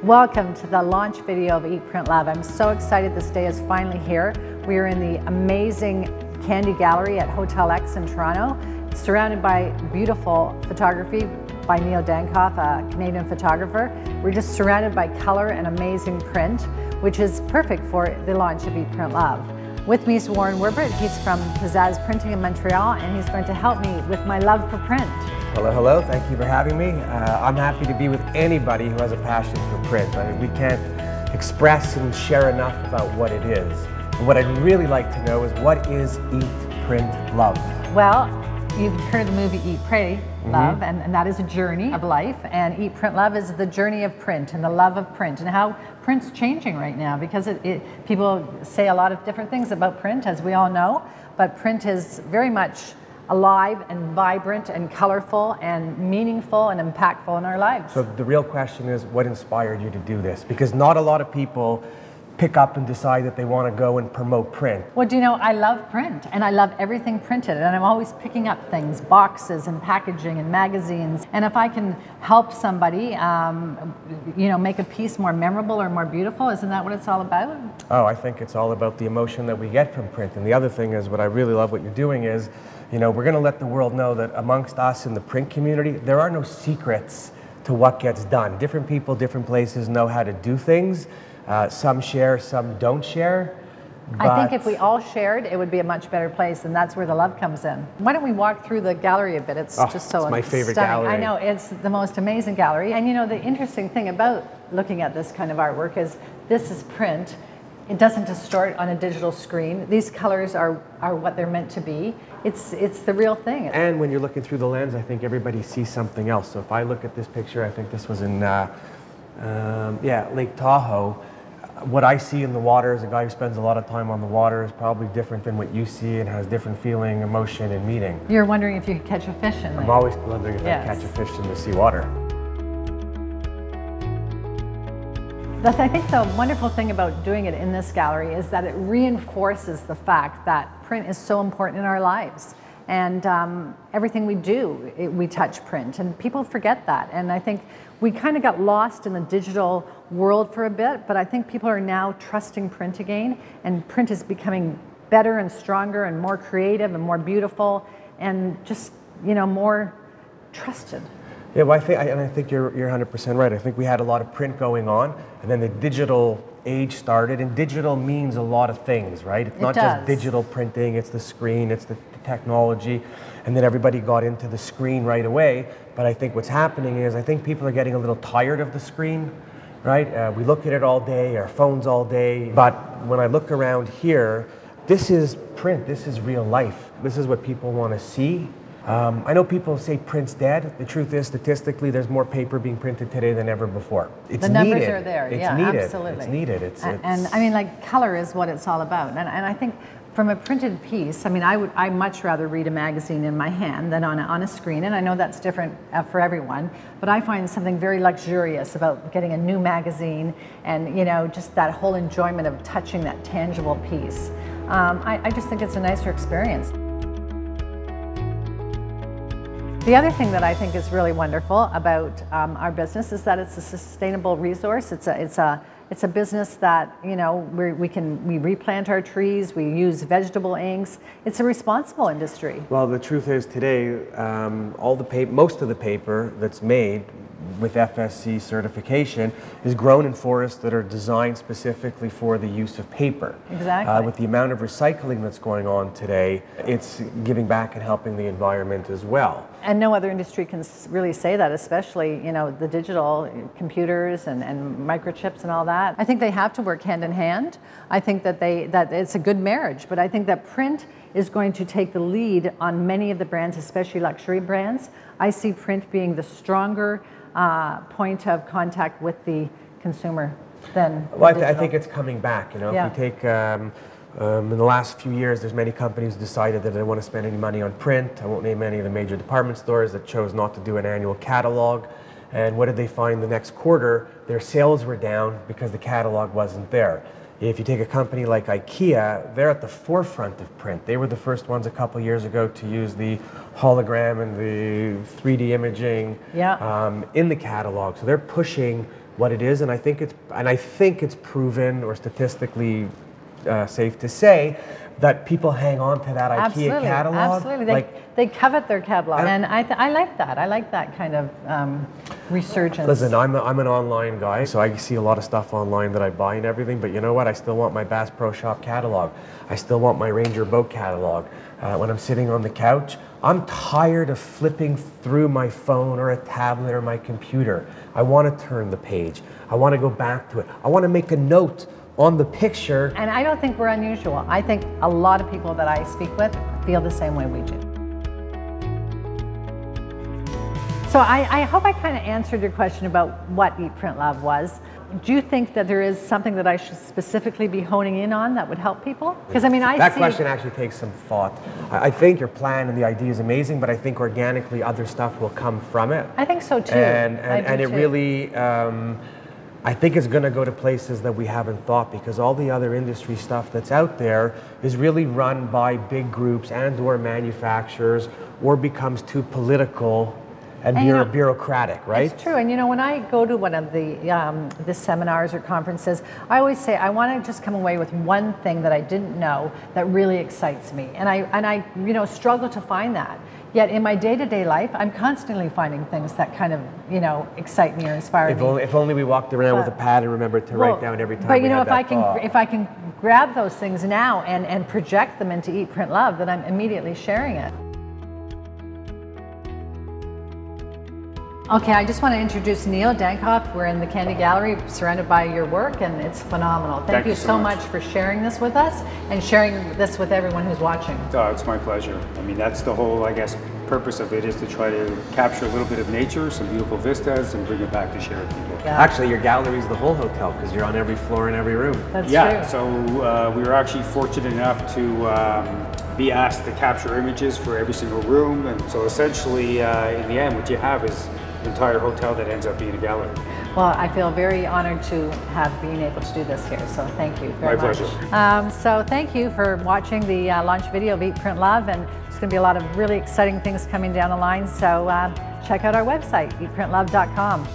Welcome to the launch video of Eat Print Love. I'm so excited this day is finally here. We are in the amazing Kandy Gallery at Hotel X in Toronto, surrounded by beautiful photography by Neil Dankoff, a Canadian photographer. We're just surrounded by color and amazing print, which is perfect for the launch of Eat Print Love. With me is Warren Werbitt. He's from Pazazz Printing in Montreal, and he's going to help me with my love for print. Hello, hello. Thank you for having me. I'm happy to be with anybody who has a passion for print. We can't express and share enough about what it is. And what I'd really like to know is, what is Eat Print Love? Well, you've heard the movie Eat, Pray, Love, and that is a journey of life. And Eat Print Love is the journey of print and the love of print and how print's changing right now, because people say a lot of different things about print, as we all know, but print is very much alive and vibrant and colorful and meaningful and impactful in our lives. So the real question is, what inspired you to do this? Because not a lot of people pick up and decide that they want to go and promote print. Well, do you know, I love print, and I love everything printed, and I'm always picking up things, boxes and packaging and magazines, and if I can help somebody, you know, make a piece more memorable or more beautiful, isn't that what it's all about? Oh, I think it's all about the emotion that we get from print. And the other thing is, what I really love what you're doing is, you know, we're going to let the world know that amongst us in the print community, there are no secrets to what gets done. Different people, different places know how to do things. Some share, some don't share. I think if we all shared, it would be a much better place, and that's where the love comes in. Why don't we walk through the gallery a bit? It's just so it's my favorite stunning. gallery. I know, it's the most amazing gallery. And you know, the interesting thing about looking at this kind of artwork is this is print. It doesn't distort on a digital screen. These colors are what they're meant to be. It's the real thing. And when you're looking through the lens, I think everybody sees something else. So if I look at this picture, I think this was in Lake Tahoe. What I see in the water as a guy who spends a lot of time on the water is probably different than what you see, and has different feeling, emotion, and meaning. You're wondering if you could catch a fish in there. I'm always wondering if I can catch a fish in the seawater. I think the wonderful thing about doing it in this gallery is that it reinforces the fact that print is so important in our lives. And everything we do, we touch print, and people forget that. And I think we kind of got lost in the digital world for a bit, but I think people are now trusting print again, and print is becoming better and stronger and more creative and more beautiful and just, you know, more trusted. Yeah, well, I think you're 100% right. I think we had a lot of print going on, and then the digital age started, and digital means a lot of things, right? It's not just digital printing, it's the screen, it's the technology, and then everybody got into the screen right away. But I think what's happening is, I think people are getting a little tired of the screen, right? We look at it all day, our phones all day, but when I look around here, this is print, this is real life. This is what people want to see. I know people say print's dead. The truth is, statistically, there's more paper being printed today than ever before. It's the numbers are there. It's yeah, needed. Absolutely. It's needed. And I mean, like, color is what it's all about. And I think from a printed piece, I mean, I much rather read a magazine in my hand than on a screen. And I know that's different for everyone. But I find something very luxurious about getting a new magazine, and, you know, just that whole enjoyment of touching that tangible piece. I just think it's a nicer experience. The other thing that I think is really wonderful about our business is that it's a sustainable resource. It's a business that, you know, we replant our trees, we use vegetable inks. It's a responsible industry. Well, the truth is, today, most of the paper that's made with FSC certification is grown in forests that are designed specifically for the use of paper. Exactly. With the amount of recycling that's going on today, it's giving back and helping the environment as well. And no other industry can really say that, especially, you know, the digital computers and microchips and all that. I think they have to work hand in hand. I think that it's a good marriage, but I think that print is going to take the lead on many of the brands, especially luxury brands. I see print being the stronger point of contact with the consumer than I think it's coming back. You know, if we take in the last few years, there's many companies decided that they don't want to spend any money on print. I won't name any of the major department stores that chose not to do an annual catalog. And what did they find the next quarter? Their sales were down because the catalog wasn't there. If you take a company like IKEA, they're at the forefront of print. They were the first ones a couple years ago to use the hologram and the 3D imaging in the catalog. So they're pushing what it is, and I think it's proven or statistically safe to say that people hang on to that IKEA catalog. Absolutely, they covet their catalog, and I like that. I like that kind of resurgence. Listen, I'm an online guy, so I see a lot of stuff online that I buy and everything, but you know what? I still want my Bass Pro Shop catalog. I still want my Ranger boat catalog. When I'm sitting on the couch, I'm tired of flipping through my phone or a tablet or my computer. I want to turn the page. I want to go back to it. I want to make a note on the picture. And I don't think we're unusual. I think a lot of people that I speak with feel the same way we do. So I hope I kind of answered your question about what Eat Print Love was. Do you think that there is something that I should specifically be honing in on that would help people? Because I mean, that question actually takes some thought. I think your plan and the idea is amazing, but I think organically other stuff will come from it. I think so too. And it really, I think it's going to go to places that we haven't thought, because all the other industry stuff that's out there is really run by big groups and or manufacturers, or becomes too political and bureaucratic, right? It's true. And you know, when I go to one of the seminars or conferences, I always say I want to just come away with one thing that I didn't know that really excites me, and I you know, struggle to find that. Yet in my day-to-day life, I'm constantly finding things that kind of, you know, excite me or inspire me. If only we walked around with a pad and remembered to write down every time. But you know, if I can grab those things now and project them into Eat Print Love, then I'm immediately sharing it. Okay, I just want to introduce Neil Dankhoff. We're in the Kandy Gallery, surrounded by your work, and it's phenomenal. Thank you so much for sharing this with us and sharing this with everyone who's watching. Oh, it's my pleasure. I mean, that's the whole, I guess, purpose of it, is to try to capture a little bit of nature, some beautiful vistas, and bring it back to share with people. Yeah. Actually, your gallery is the whole hotel, because you're on every floor in every room. That's true. So we were actually fortunate enough to be asked to capture images for every single room, and so essentially, in the end, what you have is the entire hotel that ends up being a gallery. Well, I feel very honored to have been able to do this here, so thank you very much. My pleasure. So thank you for watching the launch video of Eat Print Love, and there's going to be a lot of really exciting things coming down the line, so check out our website, eatprintlove.com.